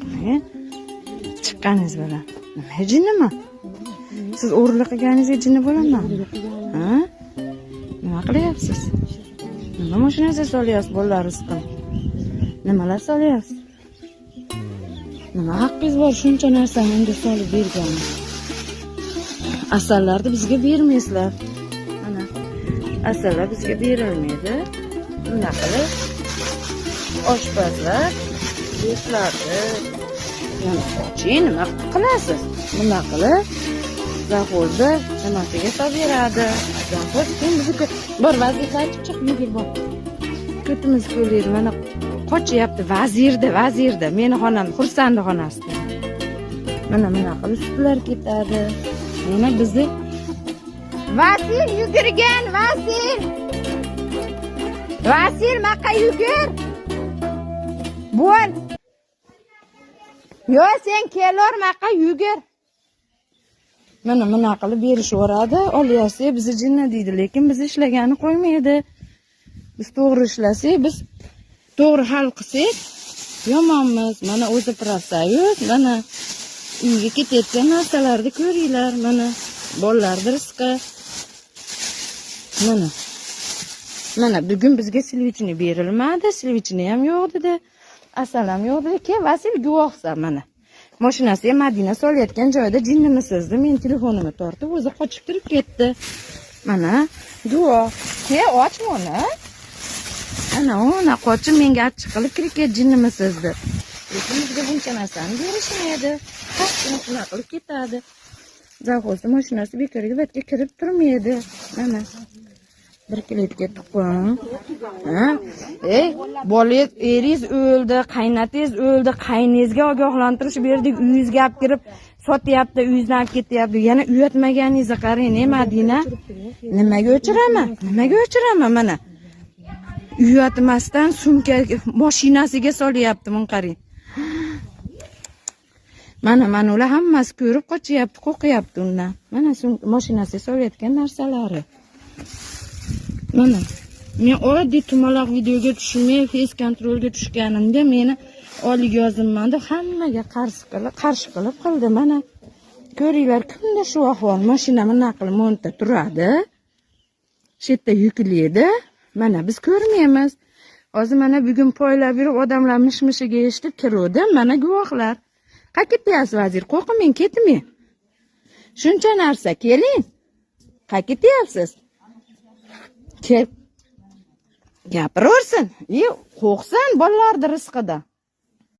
chiqmang. Chiqqaningiz bilan. Nima jinnimi? Siz o'g'irlik qilganingizga jinni bo'laman. Ha? Nima qilyapsiz? Nima mashinasiga solyapsiz bolalar rizqini? Nimalar solyapsiz? Nima haqqingiz bor shuncha narsani unga solib berganingiz? Asallarni bizga bermaysizlar. Mana asallar bizga berilmaydi. Bunda qilib oshpazlar do'stlarni nima qilasiz? Bunda qilib zaxo'zni nimasiga solib beradi. Zaxo'z kim bizni bor vazifa chiq yugur bor. Ko'timiz ko'raydi. Mana qochyapti vazirda. Meni xonam Xursandi xonasida. Mana qilib sutlar ketadi. Mana bizni Vasil yugurgan, Vasil maqa yugur. Bo'l. Yo, sen kelor maqa yugur. Mana qilib berishaveradi. Olyasi bizni jinni deydi, lekin biz ishlagani qo'ymaydi. Biz to'g'ri ishlasak, biz to'g'ri hal qilsak, yomonmiz. Mana o'zi prosoyuz, mana uyga ketayotgan narsalarni ko'ringlar, mana bolalarning rizqi. Mana bugun bizga silvichni berilmadi, silvichni ham yo'q dedi. Asal ham yo'q dedi. Ke Vasil guvohsan mana. Mashinasiga Madina solayotgan joyda jinnimisiz dedi. Men telefonimni tortib o'zi qochib kirib ketdi. Mana guvoh. Ke ochma uni. Ana qochib menga achchiq qilib kirib ketdi jinnimisiz dedi. Lekin bizga buncha narsani berishmaydi. Qachon shunaqa qilib ketadi. Zaxo'zni mashinasi bekorga betga kirib turmaydi. Mana bir klietga tuqqan. Bolangiz eringiz o'ldi, qaynatingiz o'ldi, qayningizga ogohlantirish berdik, uyingizga olib kirib sotyapti, uyingizdan olib ketyapti. Yana uyatmaganingizni qarang, Madina. Nimaga o'chiraman mana. Uyatmasdan sumka mashinasiga solyapti, men qarang. Mana ular hammasi ko'rib qochyapti, qo'rqyapti undan. Mana mashinasiga solayotgan narsalari. Mana men oddiy tumaloq videoga tushmay, face kontrolga tushganimda meni olib yozimman deb hammaga qarshi qilib qildi. Mana ko'ringlar, kunda shu ahvol. Mashina mana qilib monta turadi. Shu yerda yuklaydi. Mana biz ko'rmaymiz. Hozir mana bugun poylab yurib odamlar mishmishiga eshitib kiruvdi. Mana guvohlar. Qayerga ketyapsiz vazir? Qo'rqmang, ketmang. Shuncha narsa, keling. Qayerga ketyapsiz? Kel. Gapiraversin. Qo'rqsan bolalarning rizqida.